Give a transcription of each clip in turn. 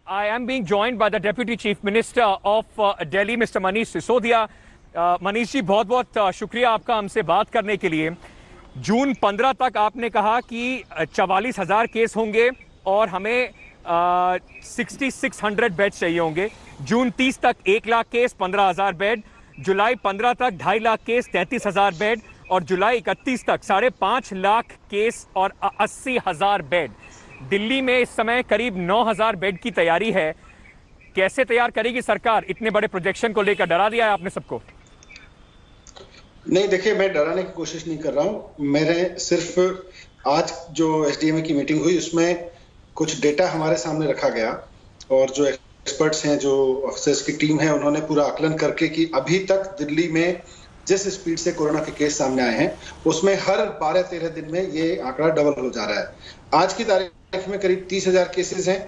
I am being joined by the Deputy Chief Minister of Delhi, Mr. Manish Sisodia. Manish ji, बहुत बहुत शुक्रिया आपका हमसे बात करने के लिए। जून 15 तक आपने कहा कि 44,000 केस होंगे और हमें 6600 बेड चाहिए होंगे। जून 30 तक 1 लाख केस, 15,000 बेड। जुलाई 15 तक 2.5 लाख केस, 33,000 बेड। और जुलाई 31 तक 5.5 लाख केस और 80,000 बेड। दिल्ली में इस समय करीब 9,000 बेड की तैयारी है। कैसे तैयार करेगी सरकार? इतने बड़े प्रोजेक्शन को लेकर डरा दिया है आपने सबको? नहीं, देखिए, मैं डराने की कोशिश नहीं कर रहा हूं। मेरे सिर्फ आज जो एसडीएमए की मीटिंग हुई उसमें कुछ डेटा हमारे सामने रखा गया और जो एक्सपर्ट्स हैं, जो ऑफिसर्स की टीम है, उन्होंने पूरा आकलन करके कि अभी तक दिल्ली में जिस स्पीड से कोरोना के केस सामने आए हैं उसमें हर 12-13 दिन में ये आंकड़ा डबल हो जा रहा है। आज की तारीख में करीब 30,000 केसेस हैं।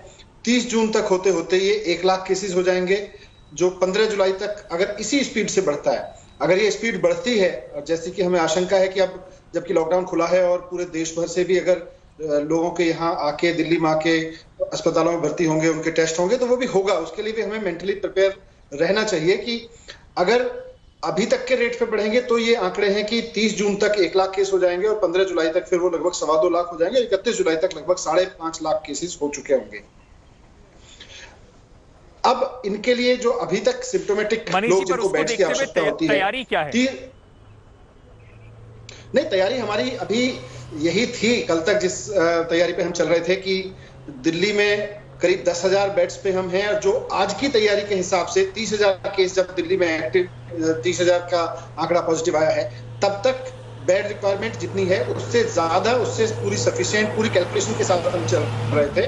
30 जून तक होते होते ये 1 लाख केसेस हो जाएंगे, जो 15 जुलाई तक अगर इसी स्पीड से बढ़ता है, अगर ये स्पीड बढ़ती है, और जैसे कि हमें आशंका है कि अब जबकि लॉकडाउन खुला है और पूरे देश भर से भी अगर लोगों के यहाँ आके, दिल्ली में आके अस्पतालों में भर्ती होंगे, उनके टेस्ट होंगे, तो वो भी होगा। उसके लिए भी हमें मेंटली प्रिपेयर रहना चाहिए कि अगर अभी तक के रेट पे बढ़ेंगे तो ये आंकड़े हैं कि 30 जून तक 1 लाख केस हो जाएंगे और 15 जुलाई तक फिर वो लगभग 2.25 लाख हो जाएंगे। 31 जुलाई तक लगभग 5.5 लाख केसेस हो चुके होंगे। अब इनके लिए जो अभी तक सिम्टोमेटिक लोग जिनको बेड्स की आवश्यकता होती है, तैयारी क्या है? नहीं, तैयारी हमारी अभी यही थी कल तक, जिस तैयारी पे हम चल रहे थे कि दिल्ली में करीब 10,000 बेड्स पे हम हैं। और जो आज की तैयारी के हिसाब से 30,000 केस जब दिल्ली में एक्टिव, 30,000 का आंकड़ा पॉजिटिव आया है, तब तक बेड रिक्वायरमेंट जितनी है उससे ज्यादा, उससे पूरी सफिशिएंट, पूरी कैलकुलेशन के साथ हम चल रहे थे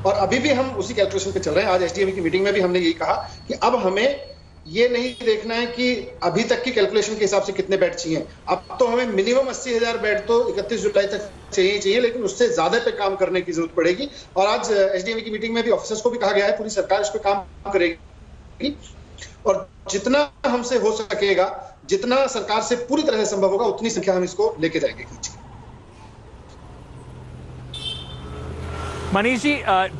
और अभी भी हम उसी कैलकुलेशन पे चल रहे हैं। आज एसडीएमए की मीटिंग में भी हमने यही कहा कि अब हमें ये नहीं देखना है कि अभी तक की कैलकुलेशन के हिसाब से कितने बेड चाहिए। अब तो हमें मिनिमम 80,000 बेड तो 31 जुलाई तक चाहिए, लेकिन उससे ज्यादा पे काम करने की जरूरत पड़ेगी। और आज एसडीएमए की मीटिंग में भी ऑफिसर्स को भी कहा गया है, पूरी सरकार इस पे काम करेगी और जितना हमसे हो सकेगा, जितना सरकार से पूरी तरह से संभव होगा, उतनी संख्या हम इसको लेके जाएंगे। मनीष जी,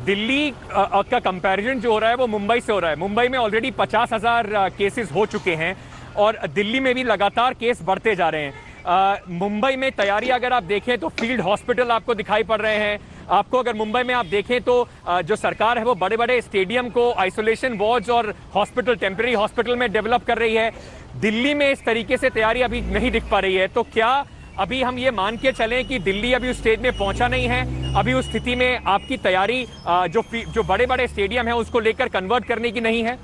दिल्ली का कंपैरिजन जो हो रहा है वो मुंबई से हो रहा है। मुंबई में ऑलरेडी 50,000 केसेस हो चुके हैं और दिल्ली में भी लगातार केस बढ़ते जा रहे हैं। मुंबई में तैयारी अगर आप देखें तो फील्ड हॉस्पिटल आपको दिखाई पड़ रहे हैं। आपको अगर मुंबई में आप देखें तो जो सरकार है वो बड़े बड़े स्टेडियम को आइसोलेशन वार्ड्स और हॉस्पिटल, टेम्परेरी हॉस्पिटल में डेवलप कर रही है। दिल्ली में इस तरीके से तैयारी अभी नहीं दिख पा रही है। तो क्या अभी हम ये मान के चलें कि दिल्ली अभी उस स्टेज में पहुंचा नहीं है? अभी उस स्थिति में आपकी तैयारी जो बड़े बड़े स्टेडियम है उसको लेकर कन्वर्ट करने की नहीं है?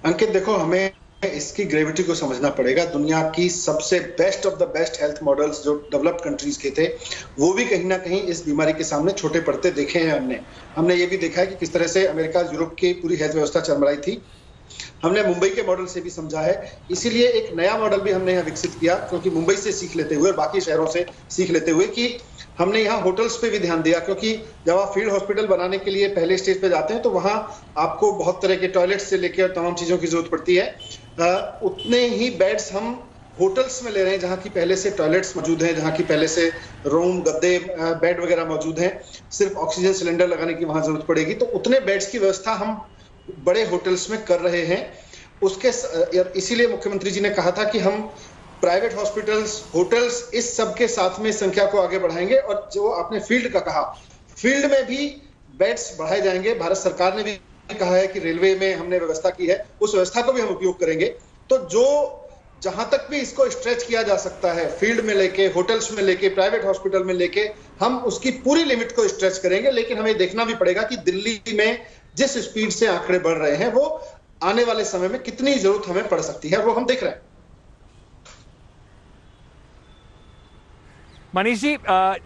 अंकित, देखो, हमें इसकी ग्रेविटी को समझना पड़ेगा। दुनिया की सबसे best of the best health models जो डेवलप्ड कंट्रीज के थे, वो भी कहीं ना कहीं इस बीमारी के सामने छोटे पड़ते देखे हैं। हमने ये भी देखा है कि किस तरह से अमेरिका, यूरोप की पूरी हेल्थ व्यवस्था चरमराई थी। हमने मुंबई के मॉडल से भी समझा है, इसीलिए एक नया मॉडल भी हमने यहाँ विकसित किया, क्योंकि मुंबई से सीख लेते हुए और बाकी शहरों से सीख लेते हुए कि हमने यहाँ होटल्स पे भी ध्यान दिया। क्योंकि जब आप फील्ड हॉस्पिटल बनाने के लिए पहले स्टेज पे जाते हैं तो वहाँ आपको बहुत तरह के टॉयलेट से लेकर और तमाम चीजों की जरूरत पड़ती है। उतने ही बेड्स हम होटल्स में ले रहे हैं जहाँ की पहले से टॉयलेट्स मौजूद हैं, जहाँ की पहले से रूम, गद्दे, बेड वगैरह मौजूद हैं। सिर्फ ऑक्सीजन सिलेंडर लगाने की वहाँ जरूरत पड़ेगी। तो उतने बेड्स की व्यवस्था हम बड़े होटल्स में कर रहे हैं। उसके इसीलिए मुख्यमंत्री जी ने कहा था कि हम प्राइवेट हॉस्पिटल्स, होटल्स, इस सब के साथ में संख्या को आगे बढ़ाएंगे। और जो आपने फील्ड का कहा, फील्ड में भी बेड्स बढ़ाए जाएंगे। भारत सरकार ने भी कहा है कि रेलवे में हमने व्यवस्था की है, उस व्यवस्था को भी हम उपयोग करेंगे। तो जो जहां तक भी इसको स्ट्रेच किया जा सकता है, फील्ड में लेके, होटल्स में लेके, प्राइवेट हॉस्पिटल में लेके, हम उसकी पूरी लिमिट को स्ट्रेच करेंगे। लेकिन हमें देखना भी पड़ेगा कि दिल्ली में जिस स्पीड से आंकड़े बढ़ रहे हैं, वो आने वाले समय में कितनी जरूरत हमें पड़ सकती है, वो हम देख रहे हैं। मनीष जी,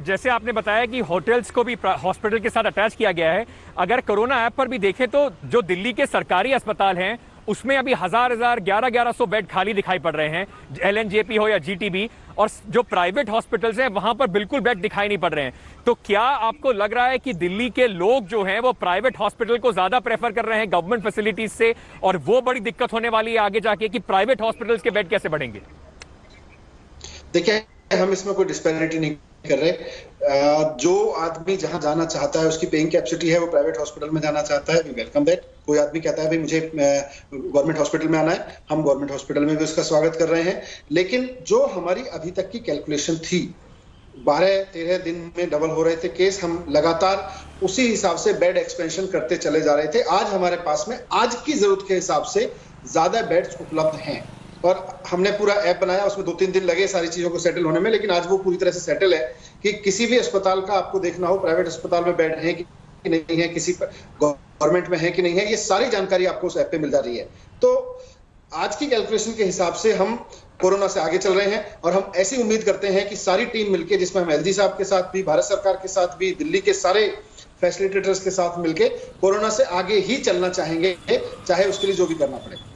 जैसे आपने बताया कि होटल्स को भी हॉस्पिटल के साथ अटैच किया गया है। अगर कोरोना ऐप पर भी देखें तो जो दिल्ली के सरकारी अस्पताल हैं उसमें अभी 1100 बेड खाली दिखाई पड़ रहे हैं, LNJP हो या GTB। और जो प्राइवेट हॉस्पिटल्स हैं वहां पर बिल्कुल बेड दिखाई नहीं पड़ रहे हैं। तो क्या आपको लग रहा है कि दिल्ली के लोग जो हैं वो प्राइवेट हॉस्पिटल को ज्यादा प्रेफर कर रहे हैं गवर्नमेंट फैसिलिटीज से, और वो बड़ी दिक्कत होने वाली है आगे जाके कि प्राइवेट हॉस्पिटल्स के बेड कैसे बढ़ेंगे? देखिए, हम इसमें कोई डिस्पैरिटी नहीं कर रहे। जो आदमी जहां जाना चाहता है, उसकी पेइंग कैपेसिटी है, वो प्राइवेट हॉस्पिटल में जाना चाहता है, वी वेलकम दैट। कोई आदमी कहता है भाई मुझे गवर्नमेंट हॉस्पिटल में आना है, हम गवर्नमेंट हॉस्पिटल में भी उसका स्वागत कर रहे हैं। लेकिन जो हमारी अभी तक की कैलकुलेशन थी, 12-13 दिन में डबल हो रहे थे केस, हम लगातार उसी हिसाब से बेड एक्सपेंशन करते चले जा रहे थे। आज हमारे पास में आज की जरूरत के हिसाब से ज्यादा बेड्स उपलब्ध हैं और हमने पूरा ऐप बनाया, उसमें 2-3 दिन लगे सारी चीजों को सेटल होने में, लेकिन आज वो पूरी तरह से सेटल है कि किसी भी अस्पताल का आपको देखना हो, प्राइवेट अस्पताल में बेड है कि नहीं है, किसी गवर्नमेंट में है कि नहीं है, ये सारी जानकारी आपको उस ऐप पे मिल जा रही है। तो आज की कैलकुलेशन के हिसाब से हम कोरोना से आगे चल रहे हैं और हम ऐसी उम्मीद करते हैं कि सारी टीम मिलकर, जिसमें हम एलजी साहब के साथ भी, भारत सरकार के साथ भी, दिल्ली के सारे फैसिलिटेटर्स के साथ मिलकर कोरोना से आगे ही चलना चाहेंगे, चाहे उसके लिए जो भी करना पड़े।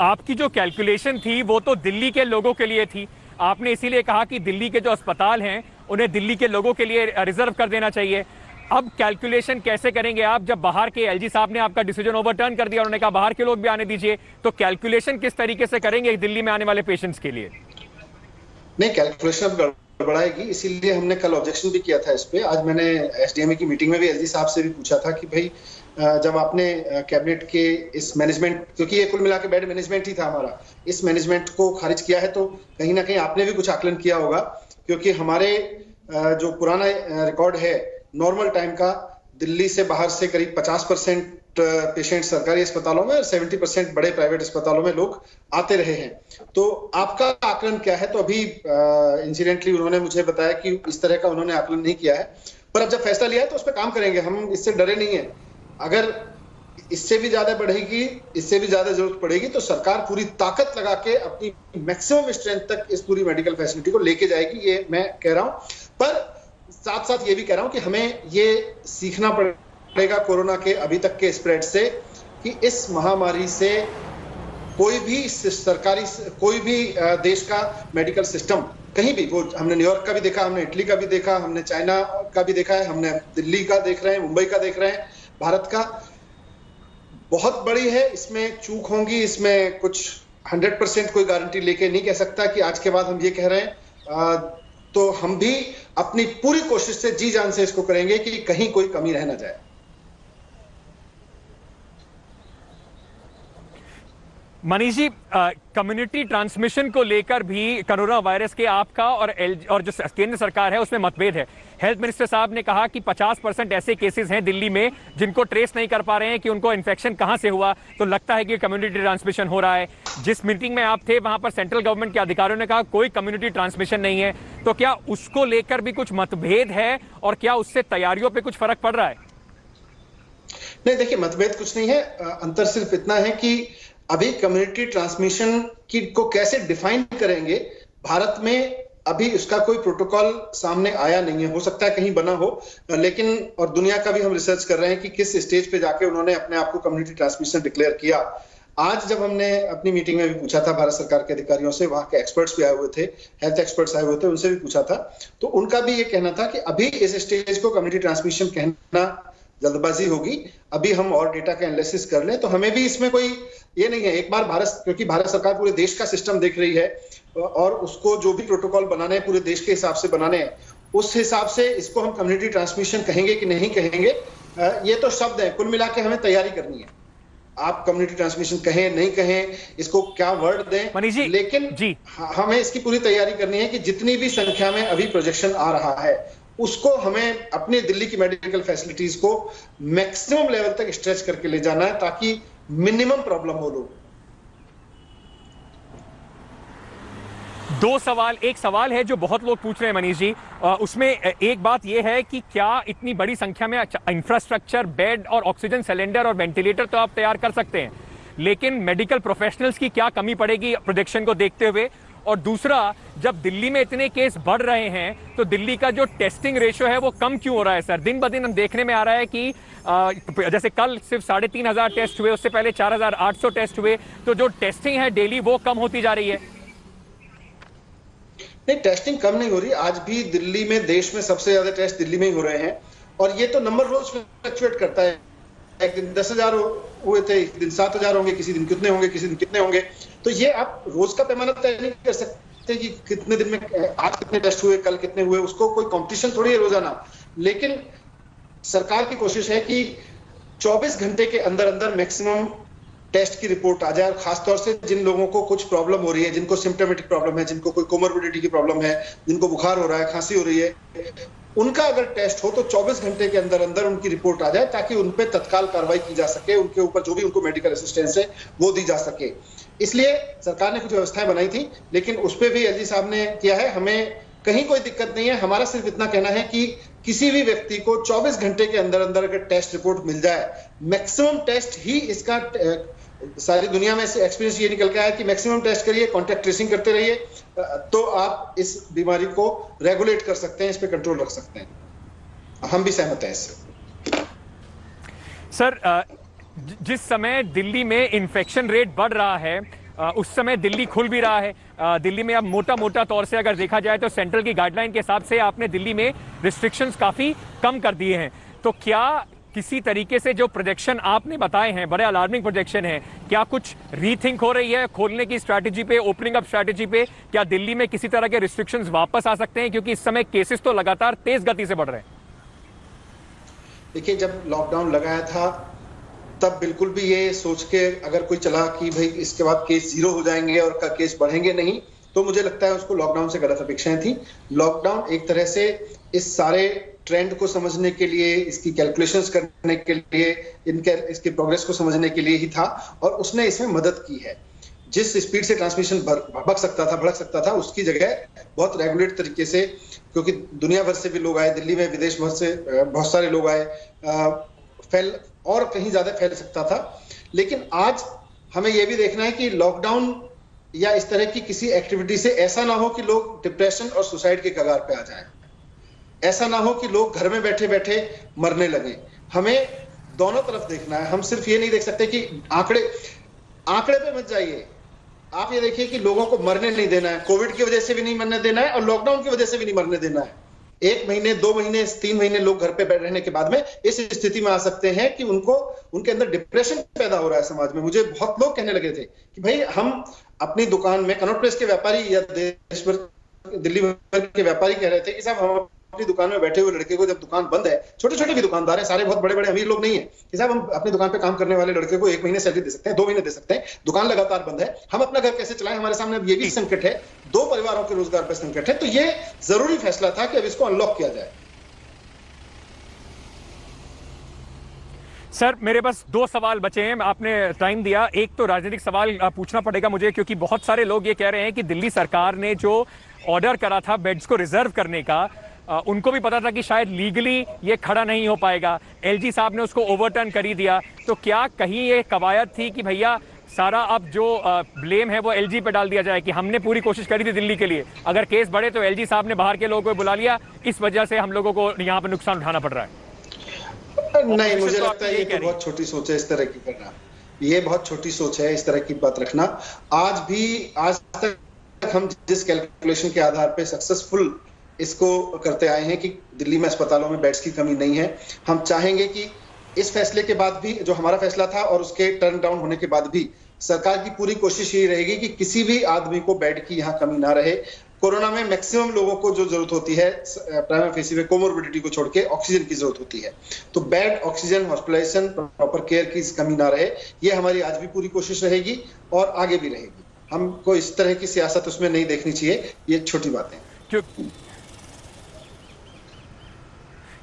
आपकी जो कैलकुलेशन थी वो तो दिल्ली के लोगों के लिए थी, आपने इसीलिए कहा कि दिल्ली के जो अस्पताल हैं उन्हें दिल्ली के लोगों के लिए रिजर्व कर देना चाहिए। अब कैलकुलेशन कैसे करेंगे आप, जब बाहर के एलजी साहब ने आपका डिसीजन ओवरटर्न कर दिया, उन्होंने कहा बाहर के लोग भी आने दीजिए, तो कैलकुलेशन किस तरीके से करेंगे दिल्ली में आने वाले पेशेंट्स के लिए? नहीं, कैलकुलेशन अब गड़बड़ाएगी, इसीलिए हमने कल ऑब्जेक्शन भी किया था इस पे। आज मैंने एसडीएमए की मीटिंग में भी एलजी साहब से भी पूछा था कि भाई जब आपने कैबिनेट के इस मैनेजमेंट, क्योंकि ये कुल मिला के बेड मैनेजमेंट ही था हमारा, इस मैनेजमेंट को खारिज किया है, तो कहीं ना कहीं आपने भी कुछ आकलन किया होगा, क्योंकि हमारे जो पुराना रिकॉर्ड है नॉर्मल टाइम का, दिल्ली से बाहर से करीब 50% पेशेंट सरकारी अस्पतालों में और 70% बड़े प्राइवेट अस्पतालों में लोग आते रहे हैं। तो आपका आकलन क्या है? तो अभी इंसिडेंटली उन्होंने मुझे बताया कि इस तरह का उन्होंने आकलन नहीं किया है, पर अब जब फैसला लिया है तो उस पर काम करेंगे, हम इससे डरे नहीं है। अगर इससे भी ज्यादा बढ़ेगी, इससे भी ज्यादा जरूरत पड़ेगी, तो सरकार पूरी ताकत लगा के अपनी मैक्सिमम स्ट्रेंथ तक इस पूरी मेडिकल फैसिलिटी को लेके जाएगी, ये मैं कह रहा हूं। पर साथ साथ ये भी कह रहा हूं कि हमें ये सीखना पड़ेगा कोरोना के अभी तक के स्प्रेड से, कि इस महामारी से कोई भी सरकारी, कोई भी देश का मेडिकल सिस्टम कहीं भी, वो हमने न्यूयॉर्क का भी देखा, हमने इटली का भी देखा, हमने चाइना का भी देखा है, हमने दिल्ली का देख रहे हैं, मुंबई का देख रहे हैं, भारत का बहुत बड़ी है, इसमें चूक होंगी, इसमें कुछ 100% कोई गारंटी लेके नहीं कह सकता कि आज के बाद हम ये कह रहे हैं। तो हम भी अपनी पूरी कोशिश से, जी जान से इसको करेंगे कि कहीं कोई कमी रह ना जाए। मनीष जी, कम्युनिटी ट्रांसमिशन को लेकर भी कोरोना वायरस के आपका और जो केंद्र सरकार है उसमें मतभेद है। हेल्थ मिनिस्टर साहब ने कहा कि 50% ऐसे केसेस हैं दिल्ली में जिनको ट्रेस नहीं कर पा रहे हैं कि उनको इन्फेक्शन कहां से हुआ, तो लगता है कि कम्युनिटी ट्रांसमिशन हो रहा है। जिस मीटिंग में आप थे वहां पर सेंट्रल गवर्नमेंट के अधिकारियों ने कहा कोई कम्युनिटी ट्रांसमिशन नहीं है, तो क्या उसको लेकर भी कुछ मतभेद है और क्या उससे तैयारियों पर कुछ फर्क पड़ रहा है? नहीं, देखिए, मतभेद कुछ नहीं है, अंतर सिर्फ इतना है कि अभी कम्युनिटी ट्रांसमिशन की को कैसे डिफाइन करेंगे, भारत में अभी उसका कोई प्रोटोकॉल सामने आया नहीं है। हो सकता है कहीं बना हो, लेकिन और दुनिया का भी हम रिसर्च कर रहे हैं कि किस स्टेज पे जाके उन्होंने अपने आप को कम्युनिटी ट्रांसमिशन डिक्लेयर किया। आज जब हमने अपनी मीटिंग में भी पूछा था भारत सरकार के अधिकारियों से, वहां के एक्सपर्ट्स भी आए हुए थे, हेल्थ एक्सपर्ट्स आए हुए थे, उनसे भी पूछा था, तो उनका भी ये कहना था कि अभी इस स्टेज को कम्युनिटी ट्रांसमिशन कहना जल्दबाजी होगी, अभी हम और डेटा का एनालिसिस कर लें। तो हमें भी इसमें कोई ये नहीं है, एक बार क्योंकि भारत सरकार पूरे देश का सिस्टम देख रही है और उसको जो भी प्रोटोकॉल बनाने हैं पूरे देश के हिसाब से बनाने हैं, उस हिसाब से इसको हम कम्युनिटी ट्रांसमिशन कहेंगे कि नहीं कहेंगे, ये तो शब्द है, कुल मिला के हमें तैयारी करनी है। आप कम्युनिटी ट्रांसमिशन कहें नहीं कहें, इसको क्या वर्ड दें, लेकिन जी हमें इसकी पूरी तैयारी करनी है कि जितनी भी संख्या में अभी प्रोजेक्शन आ रहा है उसको हमें अपनी दिल्ली की मेडिकल फैसिलिटीज को मैक्सिमम लेवल तक स्ट्रेच करके ले जाना है, ताकि मिनिमम प्रॉब्लम हो लोग। दो सवाल, एक सवाल है जो बहुत लोग पूछ रहे हैं मनीष जी, उसमें एक बात यह है कि क्या इतनी बड़ी संख्या में इंफ्रास्ट्रक्चर, बेड और ऑक्सीजन सिलेंडर और वेंटिलेटर तो आप तैयार कर सकते हैं, लेकिन मेडिकल प्रोफेशनल्स की क्या कमी पड़ेगी प्रोजेक्शन को देखते हुए? और दूसरा, जब दिल्ली में इतने केस बढ़ रहे हैं तो दिल्ली का जो टेस्टिंग रेशियो है वो कम क्यों हो रहा है सर? दिन ब दिन हम देखने में आ रहा है कि जैसे कल सिर्फ 3,500 टेस्ट हुए, उससे पहले 4,800 टेस्ट हुए, तो जो टेस्टिंग है डेली वो कम होती जा रही है। नहीं, टेस्टिंग कम नहीं हो रही, आज भी दिल्ली में, देश में सबसे ज्यादा टेस्ट दिल्ली में ही हो रहे हैं, और ये तो नंबर रोज फ्लक्चुएट करता है। एक दिन 10,000 हुए थे, एक दिन 7,000 होंगे, किसी दिन कितने होंगे, किसी दिन कितने होंगे। तो ये आप रोज का पैमाना तय नहीं कर सकते कि कितने दिन में आज कितने टेस्ट हुए, कल कितने हुए, उसको कोई कंपटीशन थोड़ी है रोजाना। लेकिन सरकार की कोशिश है कि 24 घंटे के अंदर अंदर मैक्सिमम टेस्ट की रिपोर्ट आ जाए, और खासतौर से जिन लोगों को कुछ प्रॉब्लम हो रही है, जिनको सिम्टोमेटिक प्रॉब्लम है, जिनको कोई कोमोर्बिडिटी की प्रॉब्लम है, जिनको बुखार हो रहा है, खांसी हो रही है, उनका अगर टेस्ट हो तो 24 घंटे के अंदर अंदर उनकी रिपोर्ट आ जाए, ताकि उन पे तत्काल कार्रवाई की जा सके, उनके ऊपर जो भी उनको मेडिकल असिस्टेंस है वो दी जा सके। इसलिए सरकार ने कुछ व्यवस्थाएं बनाई थी, लेकिन उस पर भी एलजी साहब ने किया है। हमें कहीं कोई दिक्कत नहीं है, हमारा सिर्फ इतना कहना है कि किसी भी व्यक्ति को 24 घंटे के अंदर अंदर अगर टेस्ट रिपोर्ट मिल जाए, मैक्सिमम टेस्ट ही इसका, सारी दुनिया में से एक्सपीरियंस ये निकल के आया कि मैक्सिमम टेस्ट करिए, कॉन्टैक्ट ट्रेसिंग करते रहिए, तो आप इस बीमारी को रेगुलेट कर सकते हैं, इस पे कंट्रोल रख सकते हैं। हम भी सहमत हैं इससे। सर, जिस समय दिल्ली में इन्फेक्शन रेट बढ़ रहा है, उस समय दिल्ली खुल भी रहा है। दिल्ली में अब मोटा तौर से अगर देखा जाए तो सेंट्रल की गाइडलाइन के हिसाब से आपने दिल्ली में रिस्ट्रिक्शंस काफ़ी कम कर दिए हैं। तो क्या किसी तरीके से जो प्रोजेक्शन आपने बताए हैं, बड़े अलार्मिंग प्रोजेक्शन हैं, क्या कुछ रीथिंक हो रही है खोलने की स्ट्रैटेजी पे, ओपनिंग अप स्ट्रैटेजी पे? क्या दिल्ली में किसी तरह के रिस्ट्रिक्शंस वापस आ सकते हैं, क्योंकि इस समय केसेस तो लगातार तेज गति से बढ़ रहे हैं? देखिए, जब लॉकडाउन लगाया था तब बिल्कुल भी ये सोच के अगर कोई चला कि भाई इसके बाद केस 0 हो जाएंगे और केस बढ़ेंगे नहीं, तो मुझे लगता है उसको लॉकडाउन से गलत अपेक्षाएं थी। लॉकडाउन एक तरह से इस सारे ट्रेंड को समझने के लिए, इसकी कैलकुलेशंस करने के लिए, इसके प्रोग्रेस को समझने के लिए ही था, और उसने इसमें मदद की है। जिस स्पीड से ट्रांसमिशन भड़क सकता था, उसकी जगह बहुत रेगुलेट तरीके से, क्योंकि दुनिया भर से भी लोग आए दिल्ली में, विदेश भर से बहुत सारे लोग आए, और कहीं ज्यादा फैल सकता था। लेकिन आज हमें यह भी देखना है कि लॉकडाउन या इस तरह की किसी एक्टिविटी से ऐसा ना हो कि लोग डिप्रेशन और सुसाइड के कगार पे आ जाएं, ऐसा ना हो कि लोग घर में बैठे बैठे मरने लगे। हमें दोनों तरफ देखना है। हम सिर्फ ये नहीं देख सकते कि आंकड़े पे मत जाइए। आप ये देखिए कि लोगों को मरने नहीं देना है, कोविड की वजह से भी नहीं मरने देना है, और लॉकडाउन की वजह से भी नहीं मरने देना है। 1 महीने, 2 महीने, 3 महीने लोग घर पे रहने के बाद में इस स्थिति में आ सकते हैं कि उनके अंदर डिप्रेशन पैदा हो रहा है समाज में। मुझे बहुत लोग कहने लगे थे कि भाई हम अपनी दुकान में, कनॉट प्लेस के व्यापारी या देश भर, दिल्ली भर के व्यापारी कह रहे थे कि साहब हम अपनी दुकान में बैठे हुए लड़के को, जब दुकान बंद है, छोटे छोटे भी दुकानदार हैं, सारे बहुत बड़े बड़े अमीर लोग नहीं है, कि साहब हम अपनी दुकान पे काम करने वाले लड़के को 1 महीने सैलरी दे सकते हैं, 2 महीने दे सकते हैं, दुकान लगातार बंद है, हम अपना घर कैसे चलाएं? हमारे सामने अब ये भी संकट है, 2 परिवारों के रोजगार पर संकट है। तो ये जरूरी फैसला था कि अब इसको अनलॉक किया जाए। सर, मेरे पास 2 सवाल बचे हैं, आपने टाइम दिया। एक तो राजनीतिक सवाल पूछना पड़ेगा मुझे, क्योंकि बहुत सारे लोग ये कह रहे हैं कि दिल्ली सरकार ने जो ऑर्डर करा था बेड्स को रिजर्व करने का, उनको भी पता था कि शायद लीगली ये खड़ा नहीं हो पाएगा, एलजी साहब ने उसको ओवरटर्न कर ही दिया। तो क्या कहीं ये कवायद थी कि भैया सारा अब जो ब्लेम है वो एलजी पे डाल दिया जाए, कि हमने पूरी कोशिश करी थी दिल्ली के लिए, अगर केस बढ़े तो एलजी साहब ने बाहर के लोगों को बुला लिया, इस वजह से हम लोगों को यहाँ पर नुकसान उठाना पड़ रहा है? नहीं, मुझे लगता है ये तो बहुत छोटी सोच है इस तरह की करना। ये बहुत छोटी सोच है इस तरह की बात रखना। आज तक हम जिस कैलकुलेशन के आधार पे सक्सेसफुल इसको करते आए हैं कि दिल्ली में अस्पतालों में बेड्स की कमी नहीं है, हम चाहेंगे कि इस फैसले के बाद भी, जो हमारा फैसला था और उसके टर्न डाउन होने के बाद भी, सरकार की पूरी कोशिश यही रहेगी कि किसी भी आदमी को बेड की यहाँ कमी ना रहे। कोरोना में मैक्सिमम लोगों को जो जरूरत होती है, प्राइमा फेसी में कोमोर्बिडिटी को छोड़ के ऑक्सीजन की जरूरत होती है, तो bed, oxygen, hospitalization, proper care की कमी ना रहे, ये हमारी आज भी पूरी कोशिश रहेगी और आगे भी रहेगी। हमको इस तरह की सियासत उसमें नहीं देखनी चाहिए, ये छोटी बातें।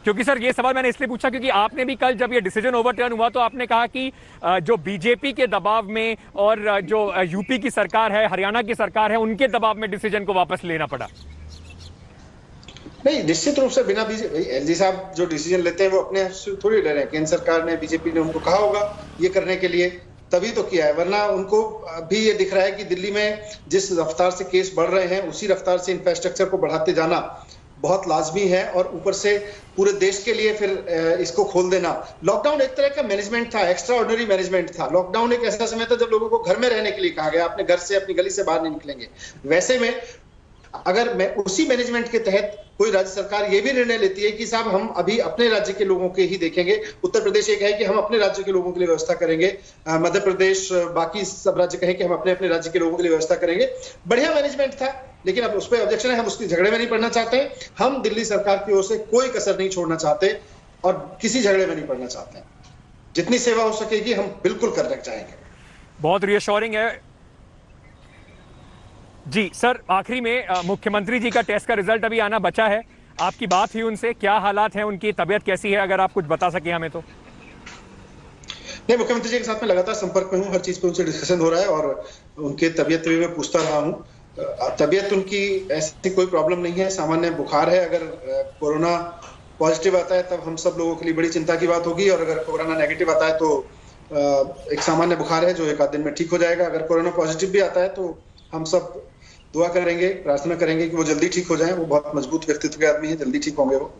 क्योंकि सर ये सवाल मैंने इसलिए पूछा क्योंकि आपने भी कल जब ये डिसीजन ओवरटर्न हुआ तो आपने कहा कि जो बीजेपी के दबाव में और जो यूपी की सरकार है, हरियाणा की सरकार है, उनके दबाव में डिसीजन को वापस लेना पड़ा। नहीं, निश्चित रूप से बिना एलजी साहब जो डिसीजन लेते हैं वो अपने थोड़ी ले रहे हैं। केंद्र सरकार ने, बीजेपी ने उनको कहा होगा ये करने के लिए, तभी तो किया है, वरना उनको भी ये दिख रहा है कि दिल्ली में जिस रफ्तार से केस बढ़ रहे हैं उसी रफ्तार से इंफ्रास्ट्रक्चर को बढ़ाते जाना बहुत लाजमी है, और ऊपर से पूरे देश के लिए फिर इसको खोल देना। लॉकडाउन एक तरह का मैनेजमेंट था, एक्स्ट्रा ऑर्डिनरी मैनेजमेंट था। लॉकडाउन एक ऐसा समय था जब लोगों को घर में रहने के लिए कहा गया, अपने घर से, अपनी गली से बाहर नहीं निकलेंगे। वैसे में अगर मैं उसी मैनेजमेंट के तहत कोई राज्य सरकार ये भी निर्णय लेती है कि साहब हम अभी अपने राज्य के लोगों के ही देखेंगे, उत्तर प्रदेश एक है कि हम अपने राज्य के लोगों के लिए व्यवस्था करेंगे, मध्य प्रदेश बाकी सब राज्य कहें कि हम अपने अपने राज्य के लोगों के लिए व्यवस्था करेंगे। बढ़िया मैनेजमेंट था, लेकिन अब उस पर ऑब्जेक्शन है, हम उसके झगड़े में नहीं पड़ना चाहते। हम दिल्ली सरकार की ओर से कोई कसर नहीं छोड़ना चाहते और किसी झगड़े में नहीं पड़ना चाहते। जितनी सेवा हो सकेगी हम बिल्कुल करना चाहेंगे। बहुत रियश्योरिंग है जी। सर, आखिरी में मुख्यमंत्री जी का टेस्ट का रिजल्ट अभी आना बचा है, आपकी बात हुई उनसे, क्या हालात हैं, उनकी तबीयत कैसी है, अगर आप कुछ बता सके हमें तो। नहीं, मुख्यमंत्री जी के साथ में लगातार संपर्क में हूँ, हर चीज पे उनसे डिस्कशन हो रहा है और उनके तबीयत भी मैं पूछता रहा हूँ। तबीयत उनकी ऐसी कोई प्रॉब्लम नहीं है, सामान्य बुखार है। अगर कोरोना पॉजिटिव आता है तब हम सब लोगों के लिए बड़ी चिंता की बात होगी, और अगर कोरोना नेगेटिव आता है तो एक सामान्य बुखार है जो एक आध दिन में ठीक हो जाएगा। अगर कोरोना पॉजिटिव भी आता है तो हम सब दुआ करेंगे, प्रार्थना करेंगे कि वो जल्दी ठीक हो जाएं। वो बहुत मजबूत व्यक्तित्व के आदमी हैं, जल्दी ठीक होंगे वो।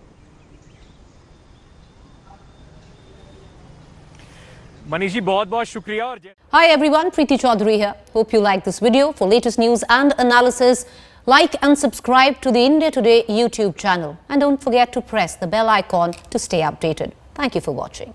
मनीष जी, बहुत बहुत शुक्रिया। और Hi everyone, Preeti Chaudhary here. Hope you like this video. For latest news and analysis, like and subscribe to the India Today YouTube channel. And don't forget to press the bell icon to stay updated. Thank you for watching.